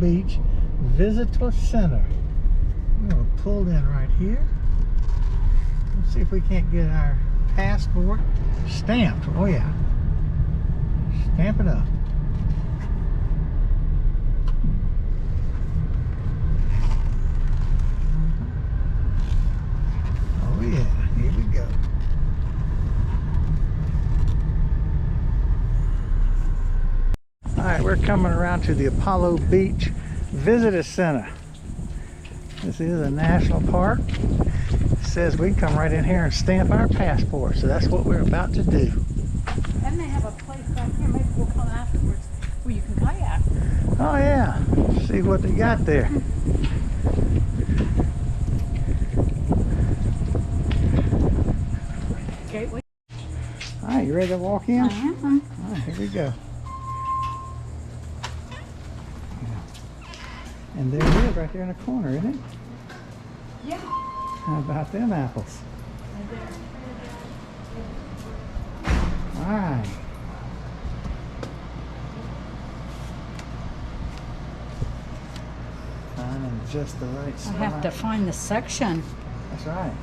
Beach Visitor Center. We're going to pull in right here. Let's see if we can't get our passport stamped. Oh yeah. Stamp it up. Oh yeah, here we go. Alright, we're coming around to the Apollo Beach Visitor Center. This is a national park. It says we can come right in here and stamp our passport, so that's what we're about to do. And they have a place back here, maybe we'll come afterwards, where you can kayak. Oh yeah, see what they got there. Gateway. Alright, you ready to walk in? I am. Alright, here we go. And there it is, right there in the corner, isn't it? Yeah. How about them apples? Alright. Finding just the right I spot. have to find the section. That's right.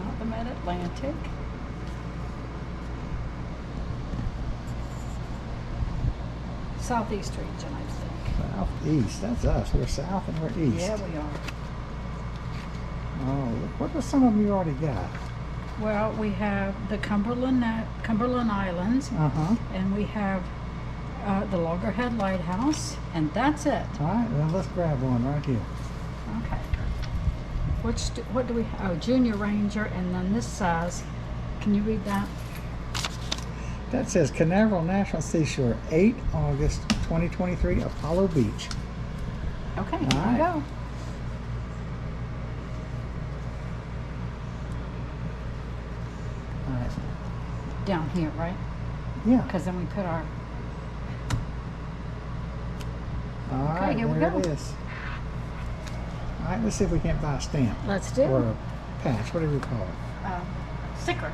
Not the Mid-Atlantic. Southeast region, I think. Southeast, that's us. We're south and we're east. Yeah, we are. Oh, look, what are some of them you already got? Well, we have the Cumberland Islands, and we have the Loggerhead Lighthouse, and that's it. All right, then let's grab one right here. Okay. What do we have? Oh, Junior Ranger, and then this size. Can you read that? That says Canaveral National Seashore, 8 August 2023, Apollo Beach. Okay, All here right. we go. All right. Down here, right? Yeah. Because then we put our... All right, here we there go. it is. All right, let's see if we can't buy a stamp. Let's do Or it. a patch, whatever you call it. Sticker.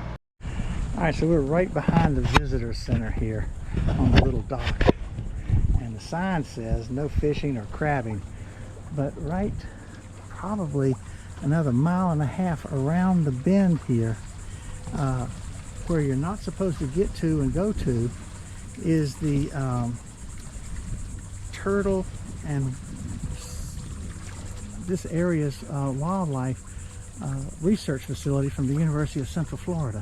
All right, so we're right behind the visitor center here on the little dock. And the sign says no fishing or crabbing. But right probably another 1.5 miles around the bend here, where you're not supposed to get to and go to, is the turtle and this area's wildlife research facility from the University of Central Florida.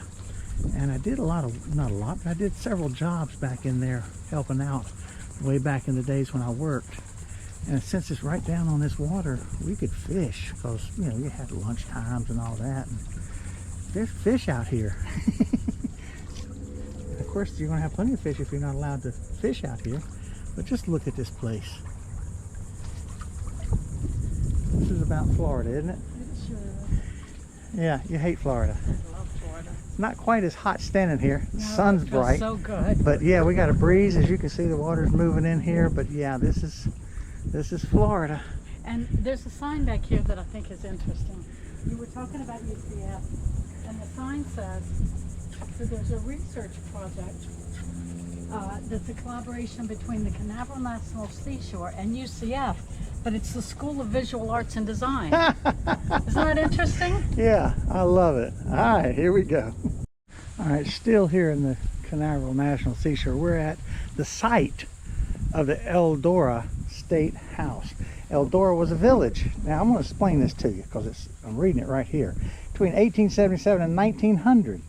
And I did not a lot, but I did several jobs back in there helping out way back in the days when I worked. And since it's right down on this water, we could fish because, you know, you had lunch times and all that. And there's fish out here. Of course, you're going to have plenty of fish if you're not allowed to fish out here. But just look at this place. This is about Florida, isn't it? It sure is. Yeah, you hate Florida. I love Florida. Not quite as hot standing here. The No, sun's it feels bright. so good. But yeah, we got a breeze. As you can see, the water's moving in here. But yeah, this is Florida. And there's a sign back here that I think is interesting. You were talking about UCF, and the sign says, so there's a research project that's a collaboration between the Canaveral National Seashore and UCF, but it's the School of Visual Arts and Design. Isn't that interesting? Yeah, I love it. All right, here we go. All right, still here in the Canaveral National Seashore. We're at the site of the Eldora State House. Eldora was a village. Now I'm going to explain this to you because I'm reading it right here. Between 1877 and 1900,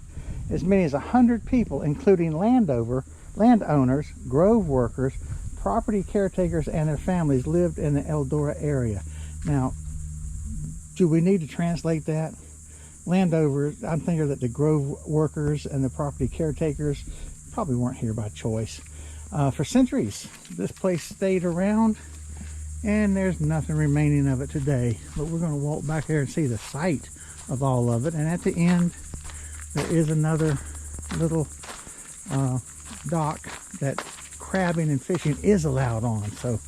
as many as 100 people, including landowners, grove workers, property caretakers, and their families, lived in the Eldora area. Now, do we need to translate that? Landowners, I'm thinking that the grove workers and the property caretakers probably weren't here by choice. For centuries, this place stayed around, and there's nothing remaining of it today. But we're going to walk back there and see the site of all of it. And at the end, there is another little dock that crabbing and fishing is allowed on. So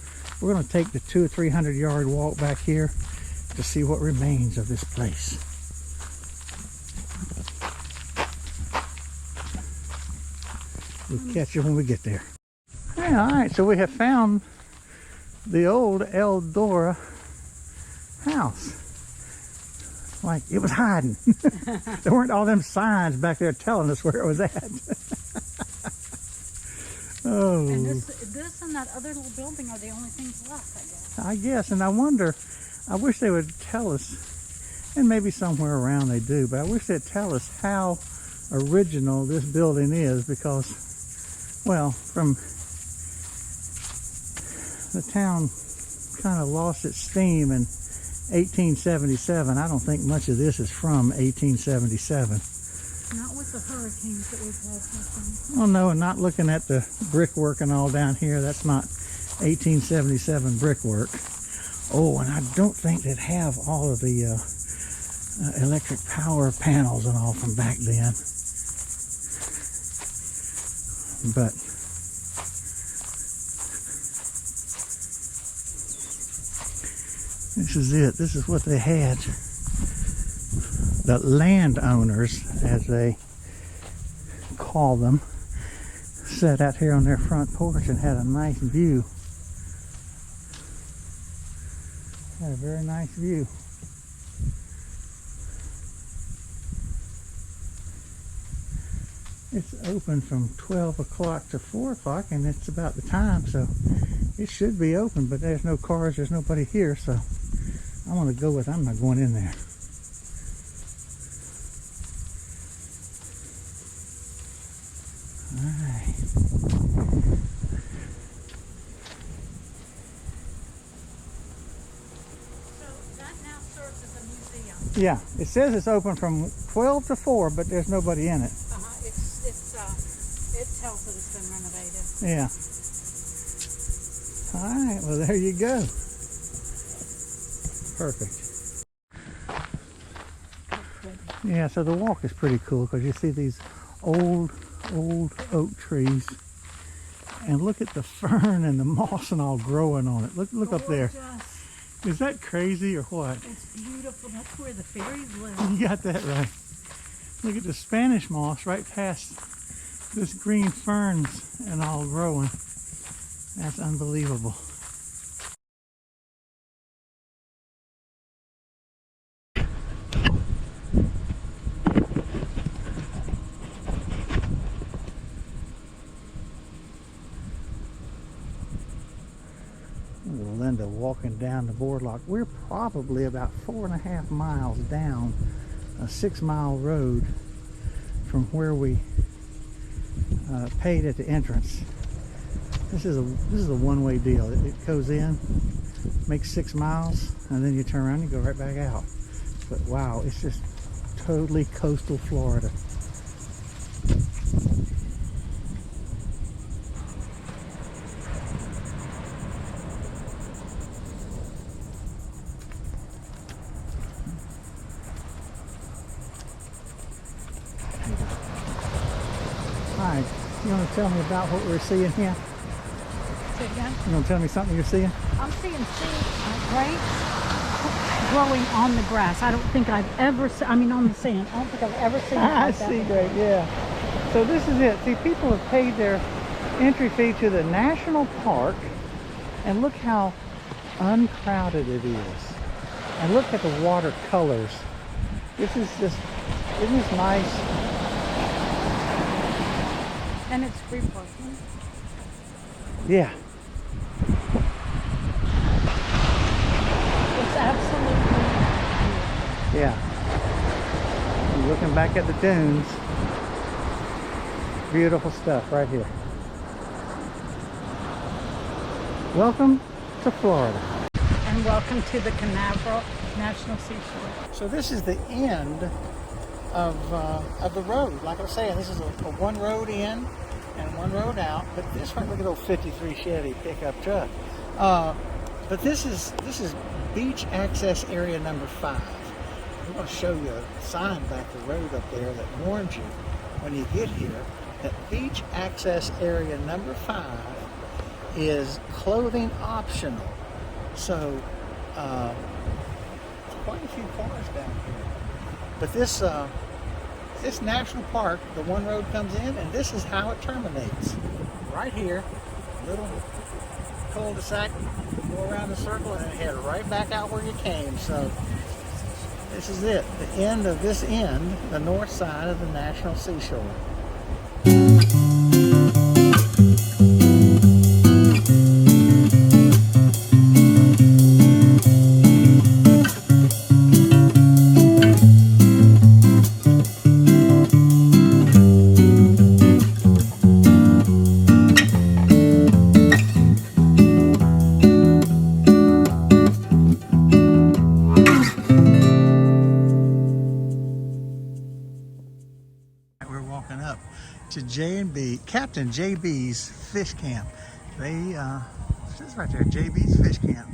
we're going to take the 200 or 300 yard walk back here to see what remains of this place. We'll catch you when we get there. Yeah, all right, so we have found the old Eldora house. Like it was hiding. There weren't all them signs back there telling us where it was at. Oh. And this and that other little building are the only things left, I guess. I guess, and I wonder, I wish they would tell us, and maybe somewhere around they do, but I wish they'd tell us how original this building is, because, well, from the town kind of lost its steam in 1877. I don't think much of this is from 1877. Not with the hurricanes that we've had since then. Oh no, and not looking at the brickwork and all down here. That's not 1877 brickwork. Oh, and I don't think they'd have all of the electric power panels and all from back then. But this is it. This is what they had. The landowners, as they call them, sat out here on their front porch and had a nice view. Had a very nice view. It's open from 12 o'clock to 4 o'clock, and it's about the time, so it should be open, but there's no cars, there's nobody here, so I'm going to go with, I'm not going in there. Alright. So that now serves as a museum. Yeah, it says it's open from 12 to 4, but there's nobody in it. It tells that it's been renovated. Yeah. Alright, well there you go. Perfect. Yeah, so the walk is pretty cool because you see these old oak trees, and look at the fern and the moss and all growing on it. Look up there. Is that crazy or what? It's beautiful. That's where the fairies live. You got that right. Look at the Spanish moss right past this green ferns and all growing. That's unbelievable. Linda walking down the boardwalk. We're probably about 4.5 miles down a 6-mile road from where we paid at the entrance. This is a one-way deal. It goes in, makes 6 miles, and then you turn around and go right back out. But wow, it's just totally coastal Florida. Alright, you want to tell me about what we're seeing here? Say again? You want to tell me something you're seeing? I'm seeing grapes growing on the grass. I don't think I've ever seen, on the sand. I don't think I've ever seen I that. see, great, yeah. So this is it. See, people have paid their entry fee to the national park, and look how uncrowded it is. And look at the watercolors. This is just, isn't this nice? And it's free parking. Yeah. It's absolutely beautiful. Yeah. And looking back at the dunes, beautiful stuff right here. Welcome to Florida. And welcome to the Canaveral National Seashore. So this is the end of the road. Like I was saying, this is a one road in and one road out. But this one, look at old 53 Chevy pickup truck. But this is beach access area number 5. We're going to show you a sign back the road up there that warns you when you get here that beach access area number 5 is clothing optional. So quite a few cars down here. But this this national park, the one road comes in, and this is how it terminates. Right here, little cul-de-sac, go around the circle and head right back out where you came. So this is it, the end of this end, the north side of the National Seashore. to Captain JB's fish camp. They says right there, JB's fish camp.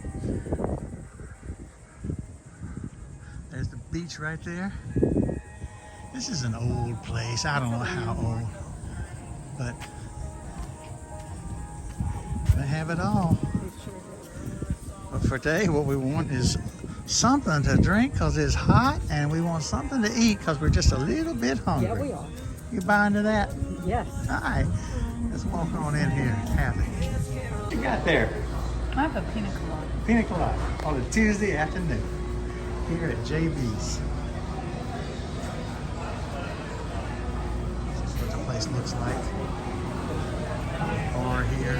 There's the beach right there. This is an old place. I don't know how old, but they have it all. But for today, what we want is something to drink because it's hot, and we want something to eat because we're just a little bit hungry. Yeah, we are. You buy into that? Yes. All right. Let's walk on in here and have it. What you got there? I have a pina colada. Pina colada on a Tuesday afternoon here at JB's. This is what the place looks like. Or here,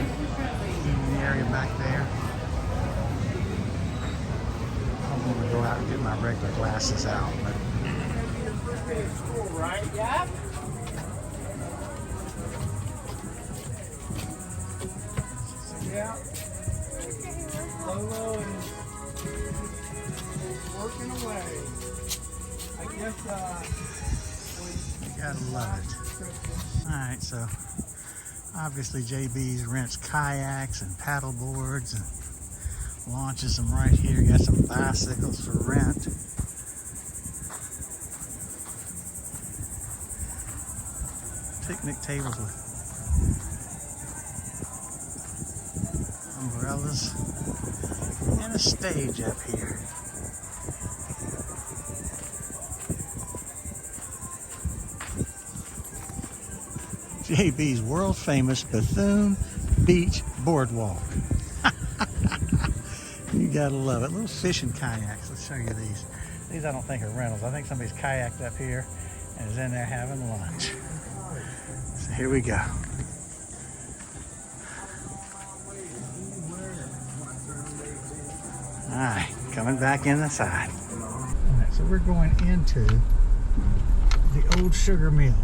eating area back there. I'm going to go out and get my regular glasses out. But... Right? Yeah. Yeah. Lolo is working away. I guess you gotta love it. Alright, so obviously JB's rents kayaks and paddle boards and launches them right here. Got some bicycles for rent. Picnic tables with umbrellas and a stage up here. JB's world famous Bethune Beach Boardwalk. You gotta love it. Little fishing kayaks. Let's show you these. These I don't think are rentals. I think somebody's kayaked up here and is in there having lunch. So here we go. Alright, coming back in the side. Alright, so we're going into the old sugar mill.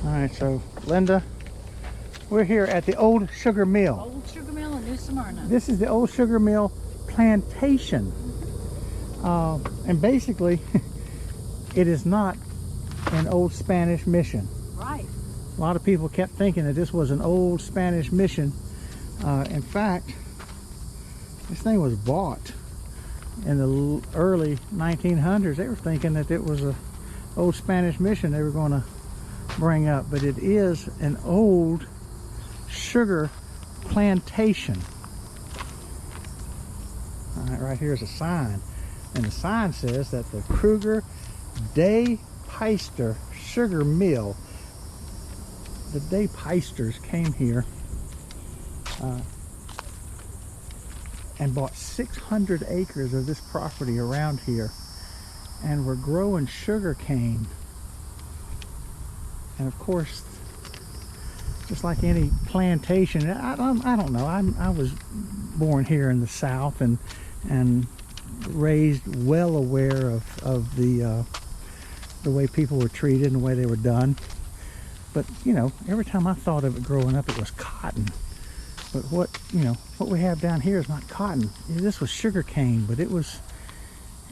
Alright, so Linda, we're here at the old sugar mill. Old sugar mill in New Smyrna. This is the old sugar mill plantation. And basically, it is not an old Spanish mission. Right. A lot of people kept thinking that this was an old Spanish mission. In fact, this thing was bought in the early 1900s. They were thinking that it was an old Spanish mission they were going to bring up, but it is an old sugar plantation. All right, right here is a sign, and the sign says that the Kruger De Peister Sugar Mill. The De Peisters came here and bought 600 acres of this property around here, and were growing sugar cane. And of course, just like any plantation, I don't know. I was born here in the South and raised well aware of the way people were treated and the way they were done. But you know, every time I thought of it growing up, it was cotton. But what we have down here is not cotton. This was sugar cane, but it was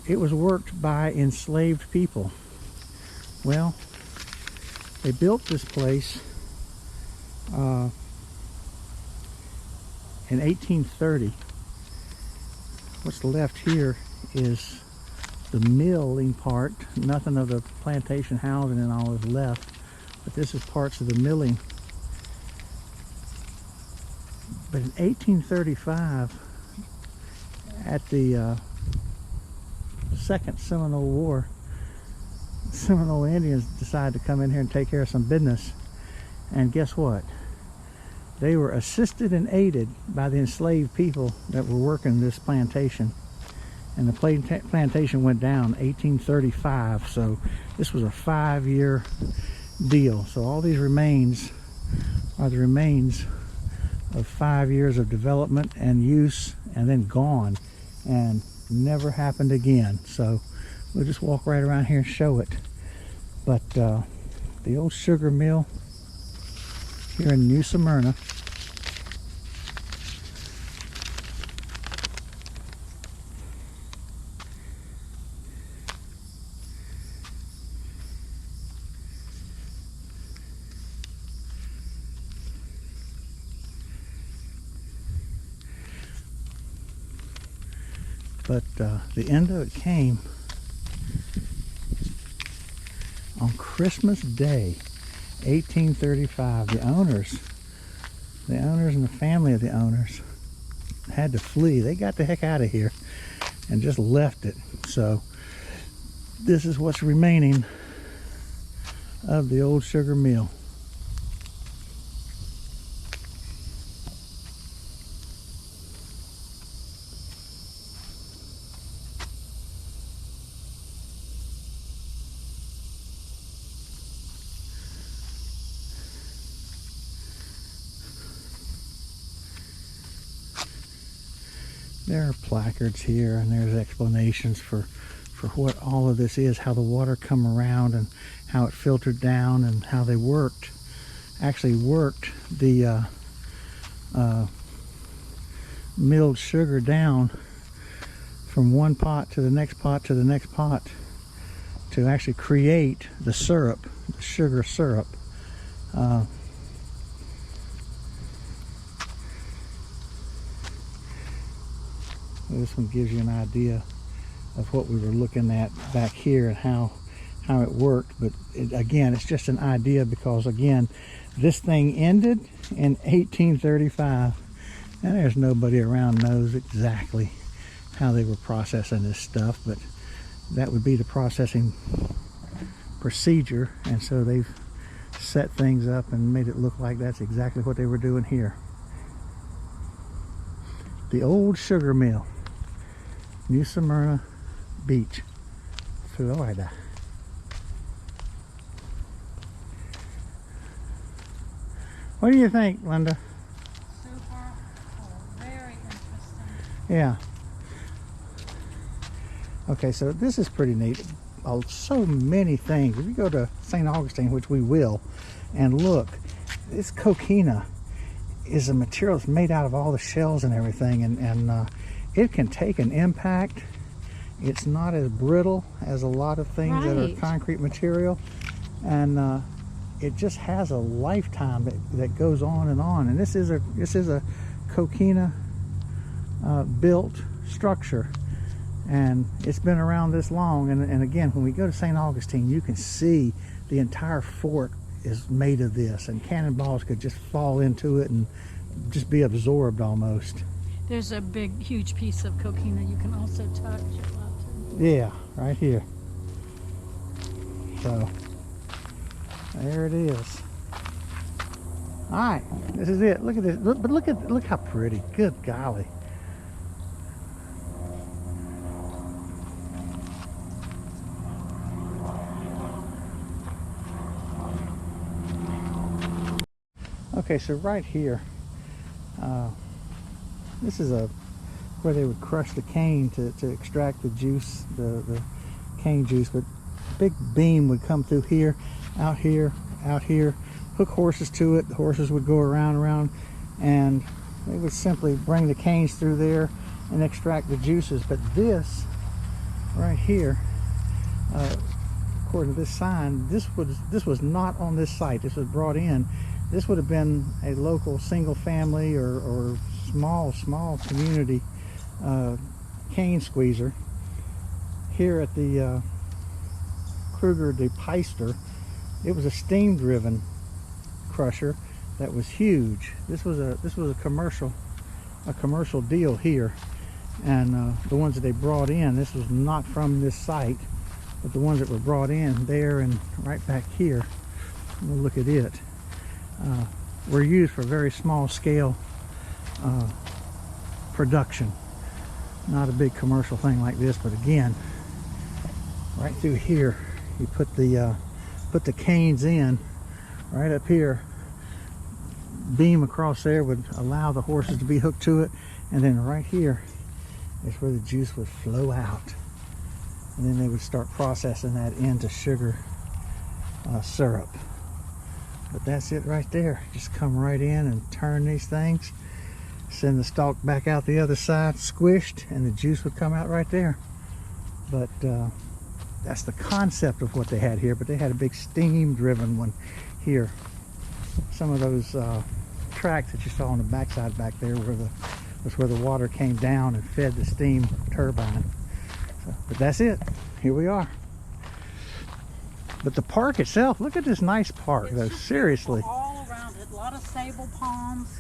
worked by enslaved people. Well, they built this place in 1830. What's left here is the milling part. Nothing of the plantation housing and all is left, but this is parts of the milling. But in 1835, at the Second Seminole War, Seminole Indians decided to come in here and take care of some business. And guess what? They were assisted and aided by the enslaved people that were working this plantation. And the plantation went down 1835, so this was a 5-year deal. So all these remains are the remains of 5 years of development and use, and then gone and never happened again. So we'll just walk right around here and show it. But the old sugar mill here in New Smyrna. But the end of it came on Christmas Day, 1835. The owners and the family of the owners had to flee. They got the heck out of here and just left it. So this is what's remaining of the old sugar mill. There are placards here, and there's explanations for what all of this is, how the water come around and how it filtered down, and how they actually worked the milled sugar down from one pot to the next pot to the next pot to actually create the syrup, the sugar syrup. This one gives you an idea of what we were looking at back here and how it worked. But again, it's just an idea, because again, this thing ended in 1835, and there's nobody around knows exactly how they were processing this stuff, but that would be the processing procedure, and so they've set things up and made it look like that's exactly what they were doing here. The old sugar mill, New Smyrna Beach, Florida. What do you think, Linda? Super cool. Very interesting. Yeah. Okay, so this is pretty neat. Oh, so many things. If you go to St. Augustine, which we will, and look, this coquina is a material that's made out of all the shells and everything, and it can take an impact. It's not as brittle as a lot of things that are concrete material, and it just has a lifetime that goes on and on. And this is a coquina built structure, and it's been around this long. And again, when we go to St. Augustine, you can see the entire fort is made of this, and cannonballs could just fall into it and just be absorbed almost. There's a big, huge piece of coquina you can also touch. Yeah, right here. So there it is. All right, this is it. Look at this. Look how pretty. Good golly. Okay, so right here, this is where they would crush the cane to extract the juice, the cane juice. But a big beam would come through here, out here, out here, hook horses to it. The horses would go around, and they would simply bring the canes through there and extract the juices. But this right here, according to this sign, this was not on this site. This was brought in This would have been a local single family or small community cane squeezer. Here at the Kruger de Peister, it was a steam driven crusher that was huge. This was a commercial deal here, and the ones that they brought in, this was not from this site, but the ones that were brought in there and right back here, we'll look at it, were used for very small scale production. Not a big commercial thing like this, but again, right through here, you put the canes in right up here. Beam across there would allow the horses to be hooked to it, and then right here is where the juice would flow out, and then they would start processing that into sugar syrup. But that's it right there. Just come right in and turn these things, send the stalk back out the other side, squished, and the juice would come out right there. But that's the concept of what they had here. But they had a big steam driven one here. Some of those tracks that you saw on the backside back there was where the water came down and fed the steam turbine. So, but that's it. Here we are. But the park itself, look at this nice park, though. Seriously. All around it, a lot of sable palms,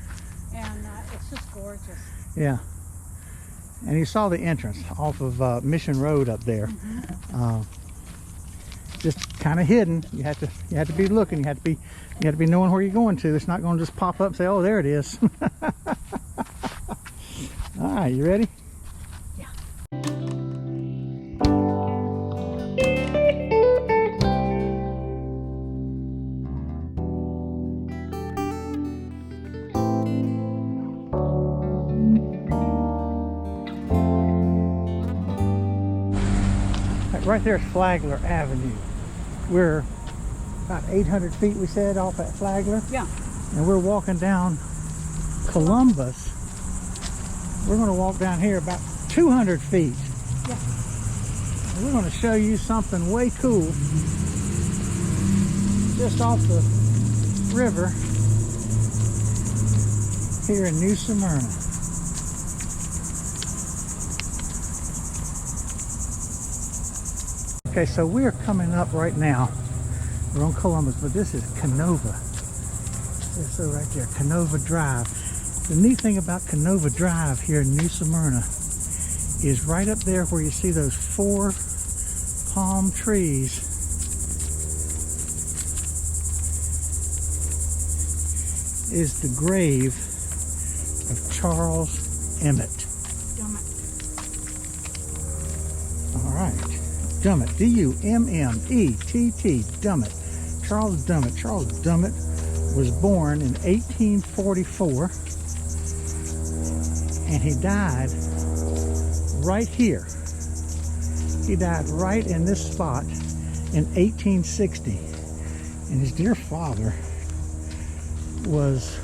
and it's just gorgeous. Yeah. And you saw the entrance off of Mission Road up there. Mm-hmm. Just kind of hidden. You have to be looking. You have to be knowing where you're going to. It's not going to just pop up and say, "Oh, there it is." All right, you ready? Yeah. Right there is Flagler Avenue. We're about 800 feet, we said, off at Flagler. Yeah. And we're walking down Columbus. We're going to walk down here about 200 feet. Yeah. And we're going to show you something way cool. Just off the river here in New Smyrna. Okay, so we're coming up right now. We're on Columbus, but this is Canova. So right there, Canova Drive. The neat thing about Canova Drive here in New Smyrna is right up there where you see those 4 palm trees. Is the grave of Charles Emmett. All right. Dummett, D-U-M-M-E-T-T, Dummett. Charles Dummett. Charles Dummett was born in 1844, and he died right here. He died right in this spot in 1860, and his dear father was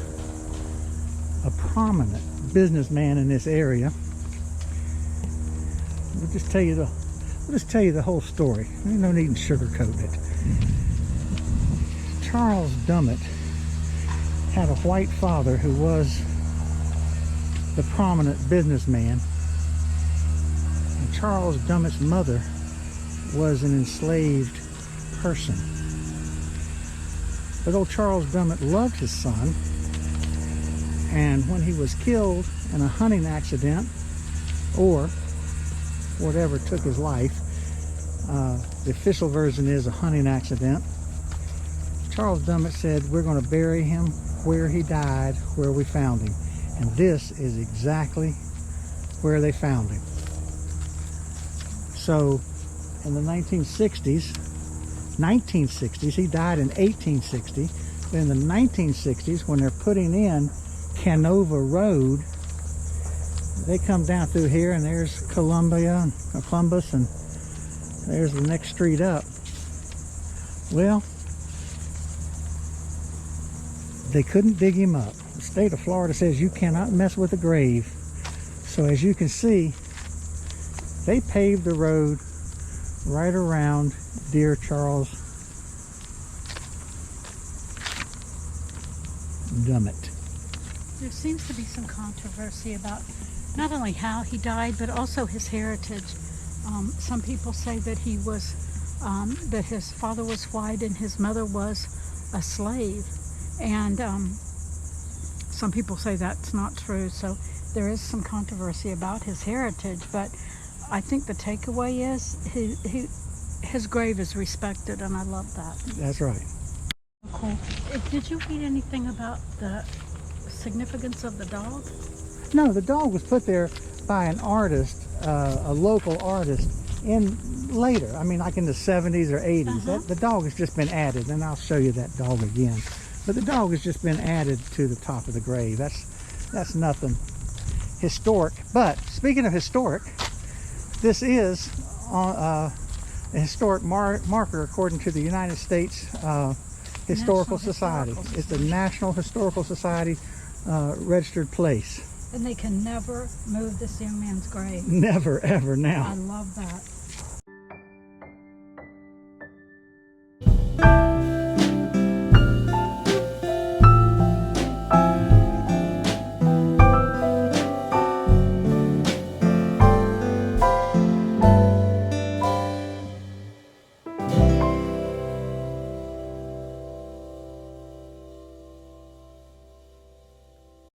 a prominent businessman in this area. We'll just tell you the whole story. There's no need to sugarcoat it. Charles Dummett had a white father who was the prominent businessman. And Charles Dummett's mother was an enslaved person. But old Charles Dummett loved his son. And when he was killed in a hunting accident, or whatever took his life, the official version is a hunting accident, Charles Dummett said, "We're going to bury him where he died, where we found him." And this is exactly where they found him. So in the 1960s, he died in 1860, but in the 1960s, when they're putting in Canova Road, they come down through here, and there's Columbus, and there's the next street up. Well, they couldn't dig him up. The state of Florida says you cannot mess with a grave. So as you can see, they paved the road right around dear Charles gummit. There seems to be some controversy about not only how he died, but also his heritage. Some people say that he was, that his father was white and his mother was a slave. And some people say that's not true. So there is some controversy about his heritage. But I think the takeaway is his grave is respected, and I love that. That's right. Cool. Did you read anything about the significance of the dog? No, the dog was put there by an artist, a local artist, in later. I mean, like in the 70s or 80s. The dog has just been added, and I'll show you that dog again. But the dog has just been added to the top of the grave. That's nothing historic. But speaking of historic, this is a historic marker according to the United States Historical Society. It's a National Historical Society registered place. And they can never move this young man's grave. Never, ever now. I love that.